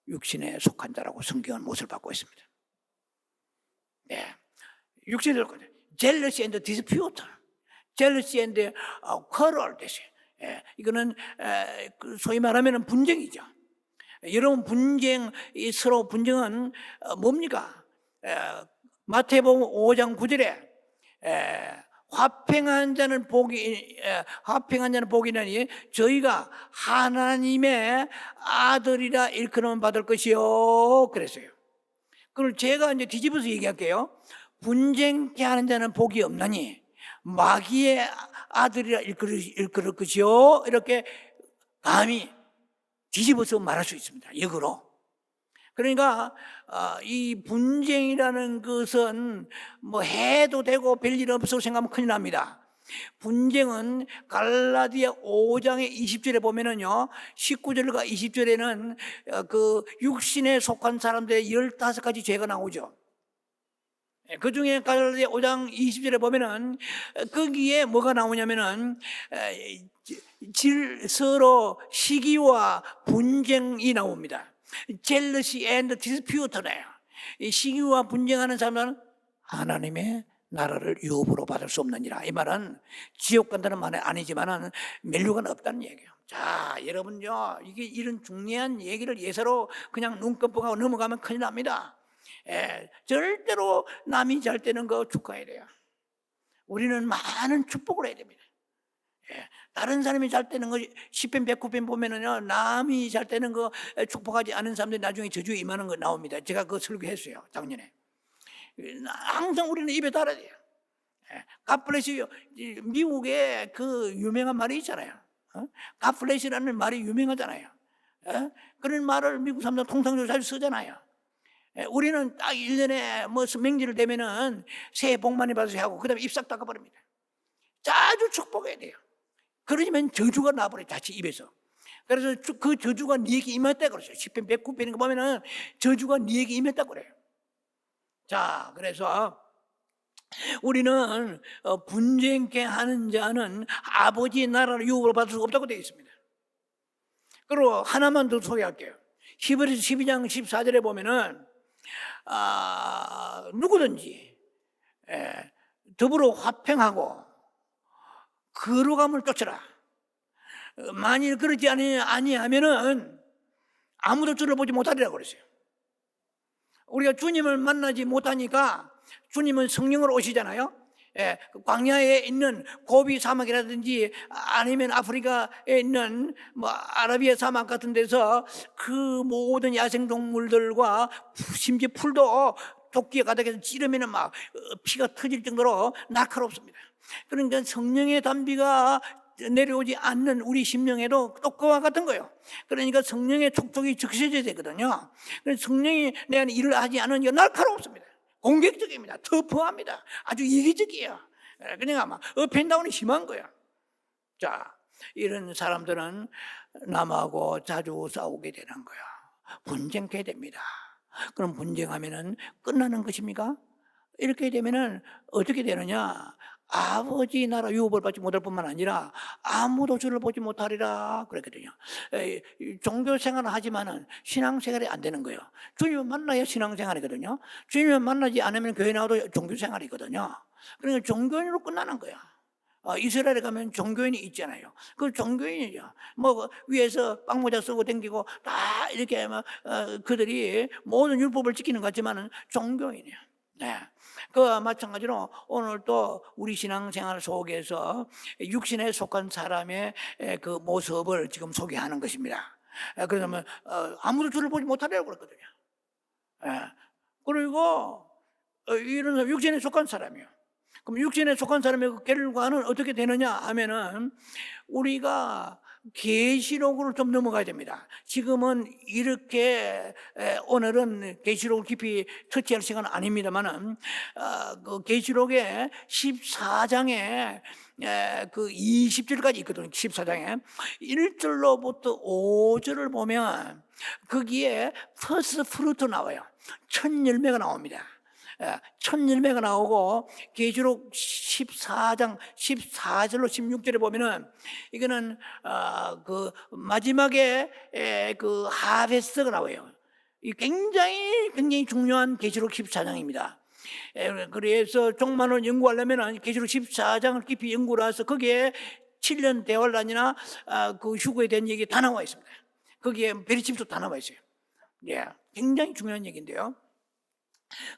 육신에 속한 자라고 성경은 못을 받고 있습니다. 육신에 속한 자. jealousy and dispute. jealousy and quarrel 되세요. 이거는 소위 말하면 분쟁이죠. 여러분 서로 분쟁은 뭡니까? 마태복음 5장 9절에 화평한 자는 복이나니 저희가 하나님의 아들이라 일컬음 받을 것이요 그랬어요. 그걸 제가 이제 뒤집어서 얘기할게요. 분쟁케 하는 자는 복이 없나니 마귀의 아들이라 일컬을 것이요 이렇게 감히 뒤집어서 말할 수 있습니다. 역으로. 그러니까 이 분쟁이라는 것은 뭐 해도 되고 별일 없어 생각하면 큰일 납니다. 분쟁은 갈라디아 5장의 20절에 보면은요 19절과 20절에는 그 육신에 속한 사람들의 15가지 죄가 나오죠. 그 중에 갈라디아 5장 20절에 보면은 거기에 뭐가 나오냐면은 서로 시기와 분쟁이 나옵니다. jealousy and dispute네요. 시기와 분쟁하는 사람은 하나님의 나라를 유업으로 받을 수 없느니라. 이 말은 지옥 간다는 말은 아니지만은 멸류관 없다는 얘기예요. 자, 여러분요, 이게 이런 중요한 얘기를 예사로 그냥 눈 깜빡하고 넘어가면 큰일 납니다. 절대로 남이 잘 되는 거 축하해야 돼요. 우리는 많은 축복을 해야 됩니다. 다른 사람이 잘 되는 거 10편 109편 보면은요 남이 잘 되는 거 축복하지 않은 사람들이 나중에 저주에 임하는 거 나옵니다. 제가 그거 설교했어요 작년에. 항상 우리는 입에 달아야 돼요. 갓플래시 미국에 그 유명한 말이 있잖아요. 갓플래시라는 말이 유명하잖아요. 그런 말을 미국 사람들 통상적으로 잘 쓰잖아요. 우리는 딱 1년에 뭐 명절을 되면은 새해 복 많이 받으세요 하고 그 다음에 입 싹 닦아버립니다. 자주 축복해야 돼요. 그러면 저주가 나버려요 자칫 입에서. 그래서 그 저주가 네게 임했다 그러죠. 10편 109편인 거 보면은 저주가 네게 임했다 그래요. 자, 그래서 우리는 분쟁케 하는 자는 아버지의 나라를 유업으로 받을 수 없다고 되어 있습니다. 그리고 하나만 더 소개할게요. 히브리서 12장 14절에 보면은 누구든지 더불어 화평하고 거룩함을 쫓으라. 만일 그러지 아니하면은 아무도 주를 보지 못하리라고 그랬어요. 우리가 주님을 만나지 못하니까 주님은 성령으로 오시잖아요. 광야에 있는 고비 사막이라든지 아니면 아프리카에 있는 뭐 아라비아 사막 같은 데서 그 모든 야생 동물들과 심지어 풀도 토끼에 가득해서 찌르면 막 피가 터질 정도로 날카롭습니다. 그러니까 성령의 단비가 내려오지 않는 우리 심령에도 또 그와 같은 거예요. 그러니까 성령의 촉촉이 적셔져야 되거든요. 그래서 성령이 내 안에 일을 하지 않으니까 날카롭습니다. 공격적입니다. 터프합니다. 아주 이기적이에요. 그러니까 막 업앤다운이 심한 거야. 자, 이런 사람들은 남하고 자주 싸우게 되는 거야. 분쟁케 됩니다. 그럼 분쟁하면은 끝나는 것입니까? 이렇게 되면은 어떻게 되느냐? 아버지 나라 유업을 받지 못할 뿐만 아니라 아무도 주를 보지 못하리라 그랬거든요. 종교 생활을 하지만은 신앙 생활이 안 되는 거예요. 주님을 만나야 신앙 생활이거든요. 주님을 만나지 않으면 교회 나와도 종교 생활이거든요. 그러니까 종교인으로 끝나는 거야. 이스라엘에 가면 종교인이 있잖아요. 그 종교인이죠. 뭐 위에서 빵모자 쓰고 댕기고 다 이렇게 막 그들이 모든 율법을 지키는 것 같지만은 종교인이에요. 네. 그와 마찬가지로 오늘 또 우리 신앙생활 속에서 육신에 속한 사람의 그 모습을 지금 소개하는 것입니다. 그러면 아무도 주를 보지 못하려고 그랬거든요. 그리고 이런 육신에 속한 사람이요. 그럼 육신에 속한 사람의 그 결과는 어떻게 되느냐 하면은 우리가 계시록으로 좀 넘어가야 됩니다. 지금은 이렇게 오늘은 계시록을 깊이 터치할 시간은 아닙니다만은 그 계시록의 14장에 그 20절까지 있거든요. 14장에 1절로부터 5절을 보면 거기에 퍼스트 프루트 나와요. 첫 열매가 나옵니다. 첫 열매가 나오고 계시록 14장 14절로 16절에 보면은 이거는 그 마지막에 그 하베스트가 나와요. 이 굉장히 중요한 계시록 14장입니다. 그래서 종말을 연구하려면 계시록 14장을 깊이 연구를 해서 거기에 7년 대환란이나 그 휴거에 대한 얘기 다 나와 있습니다. 거기에 베리칩도 다 나와 있어요. 굉장히 중요한 얘기인데요.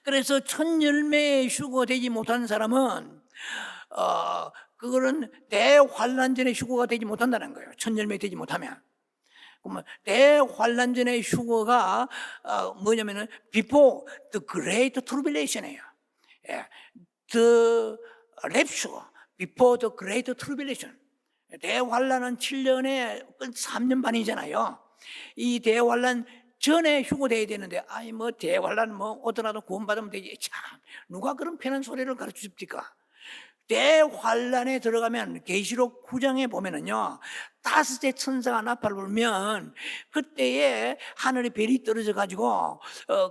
그래서 첫 열매에 휴거되지 못한 사람은 그거는 대환란전에 휴거가 되지 못한다는 거예요. 첫 열매 되지 못하면. 그러면 대환란전의 휴거가 뭐냐면은 before the great tribulation이에요. The rapture, before the great tribulation. 대환란은 7년에 3년 반이잖아요. 이 대환란 전에 휴거돼야 되는데 뭐 대환란 뭐 오더라도 구원받으면 되지. 참 누가 그런 편한 소리를 가르쳐 줍니까? 대환란에 들어가면 계시록 9장에 보면은요 5대 천사가 나팔을 불면 그때에 하늘에 별이 떨어져 가지고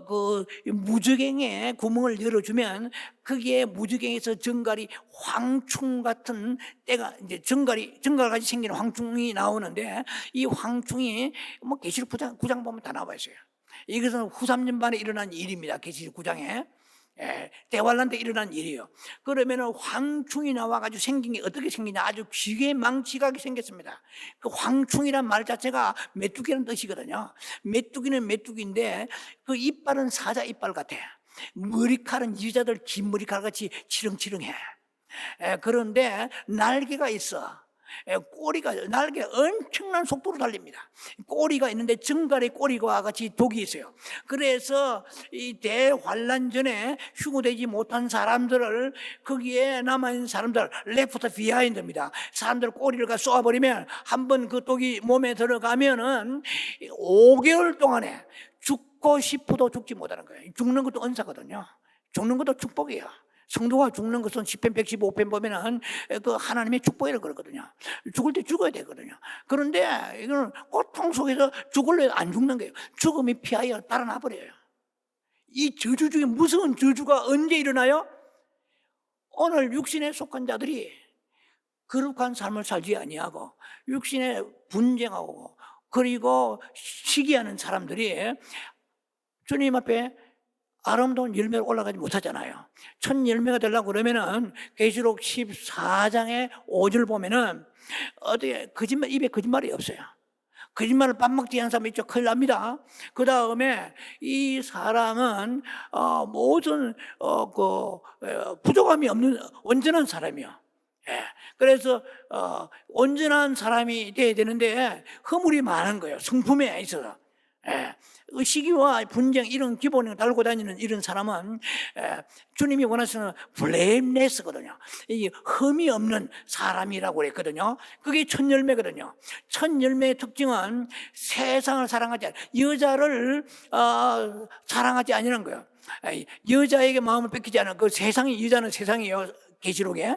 그 무저갱에 구멍을 열어주면 거기에 무저갱에서 정갈이 황충 같은 때가 이제 정갈같이 생기는 황충이 나오는데 이 황충이 뭐 계시록 9장 보면 다 나와 있어요. 이것은 후 3년 만에 일어난 일입니다. 계시록 9장에. 대환란 때 일어난 일이에요. 그러면 황충이 나와가지고 생긴 게 어떻게 생기냐 아주 기괴망측하게 생겼습니다. 그 황충이란 말 자체가 메뚜기라는 뜻이거든요. 메뚜기는 메뚜기인데 그 이빨은 사자 이빨 같아. 머리칼은 여자들 긴 머리칼 같이 치렁치렁해. 그런데 날개가 있어. 날개 엄청난 속도로 달립니다. 꼬리가 있는데 정갈의 꼬리와 같이 독이 있어요. 그래서 이 대환란전에 휴거되지 못한 사람들을 거기에 남아있는 사람들 레프트 비하인드입니다. 사람들 꼬리를 쏘아버리면 한번 그 독이 몸에 들어가면은 5개월 동안에 죽고 싶어도 죽지 못하는 거예요. 죽는 것도 은사거든요. 죽는 것도 축복이에요. 성도가 죽는 것은 10편 115편 보면은 그 하나님의 축복이라고 그러거든요. 죽을 때 죽어야 되거든요. 그런데 이거는 고통 속에서 죽을래 안 죽는 거예요. 죽음이 피하여 달아나 버려요. 이 저주 중에 무서운 저주가 언제 일어나요? 오늘 육신에 속한 자들이 거룩한 삶을 살지 아니하고 육신에 분쟁하고 그리고 시기하는 사람들이 주님 앞에 아름다운 열매로 올라가지 못하잖아요. 첫 열매가 되려고 그러면은 계시록 14장의 5절 보면은 어떻게 거짓말, 입에 거짓말이 없어요. 거짓말을 밥 먹지 않은 사람이 있죠. 큰일 납니다. 그 다음에 이 사람은 모든 부족함이 없는 온전한 사람이요. 예. 그래서 온전한 사람이 돼야 되는데 허물이 많은 거예요. 성품에 있어서. 예. 시기와 분쟁 이런 기본을 달고 다니는 이런 사람은 주님이 원하시는 블레임레스거든요. 이 흠이 없는 사람이라고 그랬거든요. 그게 첫 열매거든요. 첫 열매의 특징은 세상을 사랑하지 않아, 여자를 사랑하지 아니하는 거예요. 여자에게 마음을 뺏기지 않은 그 세상이, 여자는 세상이에요. 계시록에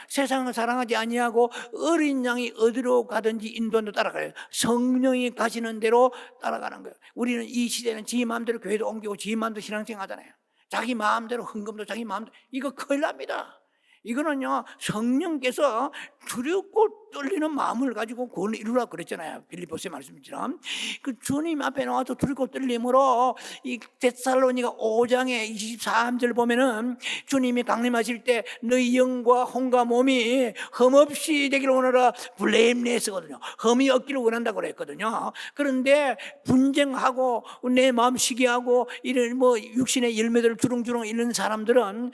세상을 사랑하지 아니하고 어린 양이 어디로 가든지 인도한다 따라가요. 성령이 가시는 대로 따라가는 거예요. 우리는 이 시대는 지 마음대로 교회도 옮기고 지 마음대로 신앙생활 하잖아요. 자기 마음대로 헌금도 자기 마음대로. 이거 큰일 납니다. 이거는요, 성령께서 두렵고 떨리는 마음을 가지고 구원을 이루라 그랬잖아요. 빌립보서의 말씀처럼. 그 주님 앞에 나와서 두렵고 떨림으로 이 데살로니가 5장의 23절 보면은 주님이 강림하실 때 너희 영과 혼과 몸이 흠없이 되기를 원하라. 블레임레스거든요. 흠이 없기를 원한다고 그랬거든요. 그런데 분쟁하고 내 마음 시기하고 이런 육신의 열매들을 주렁주렁 잃는 사람들은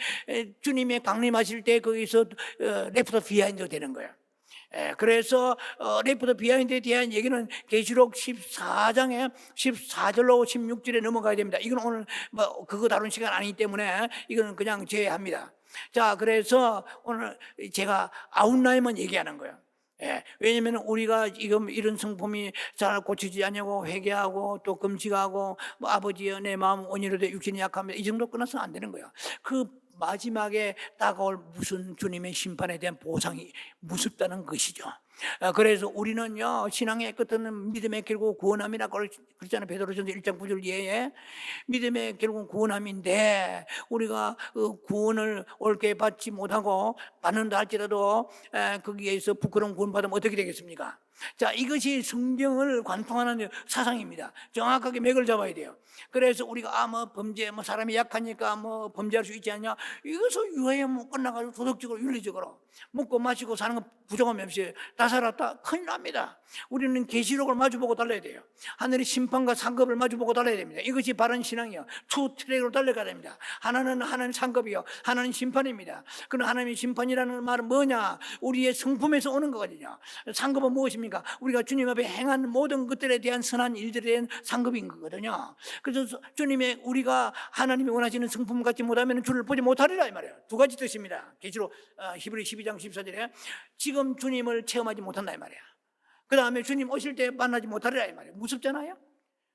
주님의 강림하실 때 거기서 레프트 비하인드가 되는 거예요. 그래서 레프트 비하인드에 대한 얘기는 계시록 14장에 14절로 16절에 넘어가야 됩니다. 이건 오늘 그거 다룬 시간 아니기 때문에 이거는 그냥 제외합니다. 자, 그래서 오늘 제가 아웃라인만 얘기하는 거예요. 왜냐하면 우리가 지금 이런 성품이 잘 고치지 않냐고 회개하고 또 금식하고 아버지여 내 마음 온유로 돼 육신이 약합니다, 이 정도 끝나서는 안 되는 거예요. 그 마지막에 다가올 무슨 주님의 심판에 대한 보상이 무섭다는 것이죠. 그래서 우리는요, 신앙의 끝은 믿음의 결국 구원함이라고 그랬잖아요. 베드로전서 1장 9절 이하에 믿음의 결국은 구원함인데 우리가 그 구원을 옳게 받지 못하고 받는다 할지라도 거기에서 부끄러운 구원받으면 어떻게 되겠습니까? 자, 이것이 성경을 관통하는 사상입니다. 정확하게 맥을 잡아야 돼요. 그래서 우리가 범죄, 사람이 약하니까 범죄할 수 있지 않냐, 이것을 유해에 끝나가지고 도덕적으로 윤리적으로 먹고 마시고 사는 거 부족함이 없이 다 살았다, 큰일 납니다. 우리는 계시록을 마주보고 달려야 돼요. 하늘의 심판과 상급을 마주보고 달려야 됩니다. 이것이 바른 신앙이요, 투 트랙으로 달려가야 됩니다. 하나는 하나님 상급이요, 하나는 심판입니다. 그럼 하나님의 심판이라는 말은 뭐냐? 우리의 성품에서 오는 거거든요. 상급은 무엇입니까? 우리가 주님 앞에 행한 모든 것들에 대한 선한 일들에 대한 상급인 거거든요. 그래서 주님의 우리가 하나님이 원하시는 성품 갖지 못하면 주를 보지 못하리라 이 말이에요. 두 가지 뜻입니다. 계시록 히브리 12장 14절에 지금 주님을 체험하지 못한다 이 말이에요. 그 다음에 주님 오실 때 만나지 못하리라 이 말이에요. 무섭잖아요.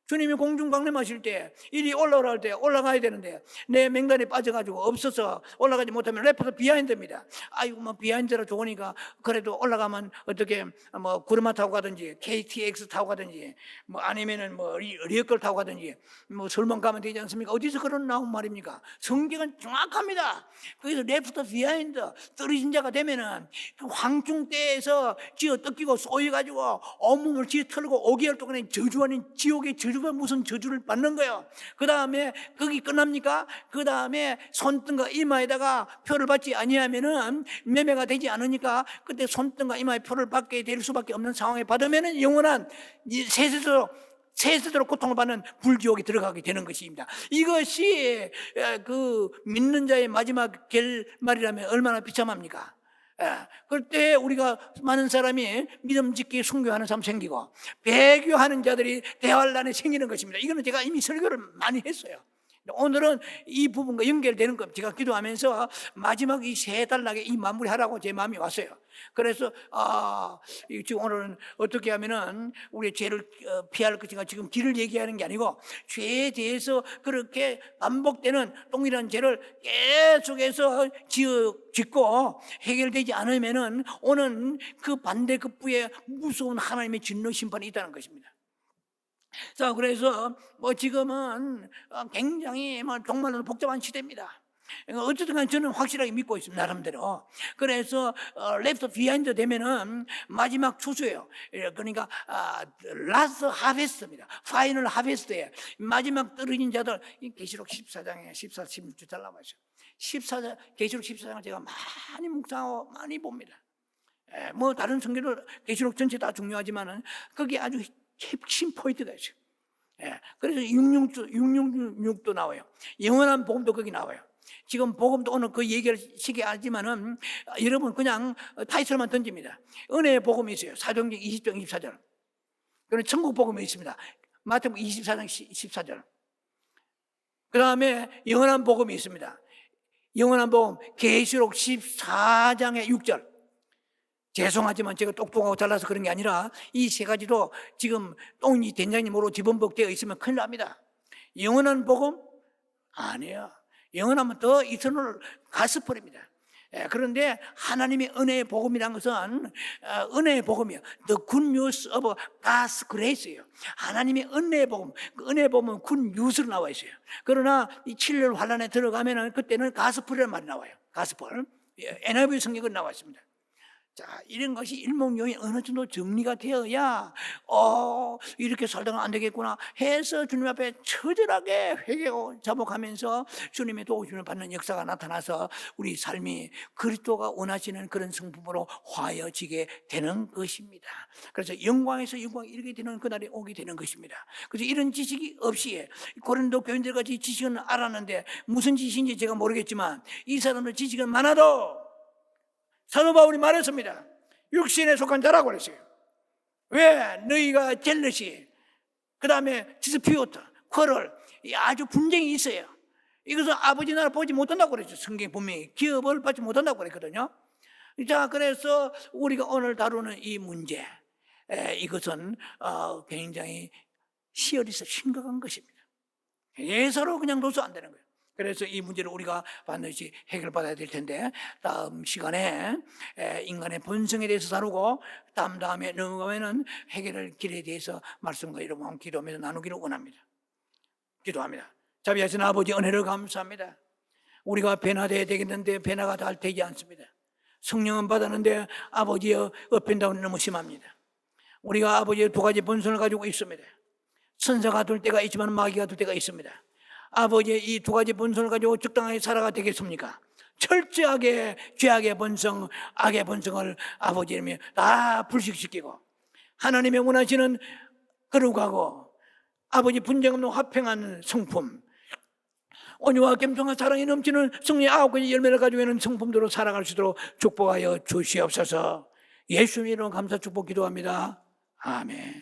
주님이 공중 강림하실 때 이리 올라오라 할 때 올라가야 되는데 내 맹단에 빠져가지고 없어서 올라가지 못하면 레프트 비하인드입니다. 아이고 비하인드라 좋으니까 그래도 올라가면 어떻게 구르마 타고 가든지 KTX 타고 가든지 아니면은 리어컬 타고 가든지 설문 가면 되지 않습니까? 어디서 그런 나온 말입니까? 성경은 정확합니다. 거기서 레프트 비하인드, 떨어진 자가 되면은 그 황충 때에서 쥐어 뜯기고 쏘여가지고 온몸을 쥐어 털고 5개월 동안에 저주하는 지옥의 저주가 무슨 저주를 받는 거예요. 그 다음에 거기 끝납니까? 그 다음에 손등과 이마에다가 표를 받지 아니하면은 매매가 되지 않으니까 그때 손등과 이마에 표를 받게 될 수밖에 없는 상황에 받으면은 영원한 세세도록 고통을 받는 불지옥에 들어가게 되는 것입니다. 이것이 그 믿는 자의 마지막 결말이라면 얼마나 비참합니까? 그때 우리가 많은 사람이 믿음 짓기 순교하는 사람 생기고 배교하는 자들이 대환란에 생기는 것입니다. 이거는 제가 이미 설교를 많이 했어요. 오늘은 이 부분과 연결되는 겁니다. 제가 기도하면서 마지막 이 세 단락에 이 마무리하라고 제 마음이 왔어요. 그래서 지금 오늘은 어떻게 하면은 우리의 죄를 피할 것인가, 지금 길을 얘기하는 게 아니고 죄에 대해서 그렇게 반복되는 동일한 죄를 계속해서 짓고 해결되지 않으면은 오는 그 반대급부에 무서운 하나님의 진노 심판이 있다는 것입니다. 자, 그래서 지금은 굉장히 정말로 복잡한 시대입니다. 어쨌든 간에 저는 확실하게 믿고 있습니다, 나름대로. 그래서 레프트 비하인드 되면은 마지막 추수예요. 그러니까 라스트 하베스트입니다. 파이널 하베스트에 마지막 떨어진 자들, 계시록 14장에 14, 16주 잘 나와 있어요. 14장, 계시록 14장을 제가 많이 묵상하고 많이 봅니다. 뭐 다른 성경도 계시록 전체 다 중요하지만은 거기 아주 핵심 포인트가 있어요. 그래서 666도 나와요. 영원한 복음도 거기 나와요. 지금 복음도 오늘 그 얘기를 시게 하지만은 여러분 그냥 타이틀만 던집니다. 은혜의 복음이 있어요. 사도행전 20장 24절. 그리고 천국 복음이 있습니다. 마태복음 24장 14절. 그 다음에 영원한 복음이 있습니다. 영원한 복음 계시록 14장의 6절. 죄송하지만 제가 똑똑하고 잘나서 그런 게 아니라 이 세 가지로 지금 똥이 된장님으로 집어먹되어 있으면 큰일 납니다. 영원한 복음? 아니에요. 영원하면 더 이터널 가스펠입니다. 그런데 하나님의 은혜의 복음이라는 것은 은혜의 복음이에요. The good news of God's grace예요. 하나님의 은혜의 복음. 그 은혜의 복음은 good news로 나와 있어요. 그러나 이 7년 환란에 들어가면은 그때는 가스펠이라는 말이 나와요. 가스펠. NIV 성경은 나와 있습니다. 자, 이런 것이 일목요연이 어느 정도 정리가 되어야 이렇게 살다가 안 되겠구나 해서 주님 앞에 처절하게 회개하고 자복하면서 주님의 도우심을 받는 역사가 나타나서 우리 삶이 그리스도가 원하시는 그런 성품으로 화해지게 되는 것입니다. 그래서 영광에서 영광이 이렇게 되는 그날이 오게 되는 것입니다. 그래서 이런 지식이 없이 고린도 교인들 같이 지식은 알았는데 무슨 지식인지 제가 모르겠지만 이 사람들 지식은 많아도 사도 바울이 말했습니다. 육신에 속한 자라고 그랬어요. 왜? 너희가 젤러시, 그 다음에 디스피오트, 쿼럴, 아주 분쟁이 있어요. 이것은 아버지 나라 보지 못한다고 그랬죠. 성경 분명히 기업을 받지 못한다고 그랬거든요. 자, 그래서 우리가 오늘 다루는 이 문제, 이것은 굉장히 시어리서 심각한 것입니다. 예사로 그냥 둬서 안 되는 거예요. 그래서 이 문제를 우리가 반드시 해결받아야 될 텐데 다음 시간에 인간의 본성에 대해서 다루고 다음에 넘어가면은 해결할 길에 대해서 말씀과 여러분과 기도하면서 나누기를 원합니다. 기도합니다. 자비하신 아버지 은혜를 감사합니다. 우리가 변화되어야 되겠는데 변화가 잘 되지 않습니다. 성령은 받았는데 아버지의 업앤다운이 너무 심합니다. 우리가 아버지의 두 가지 본성을 가지고 있습니다. 선사가 될 때가 있지만 마귀가 될 때가 있습니다. 아버지의 이 두 가지 본성을 가지고 적당하게 살아가 되겠습니까? 철저하게 죄악의 본성, 악의 본성을 아버지님이 다 불식시키고 하나님의 원하시는 거룩하고 아버지 분쟁 없는 화평한 성품, 온유와 겸손과 사랑이 넘치는 성령의 9가지 열매를 가지고 있는 성품대로 살아갈 수 있도록 축복하여 주시옵소서. 예수님 이름으로 감사 축복 기도합니다. 아멘.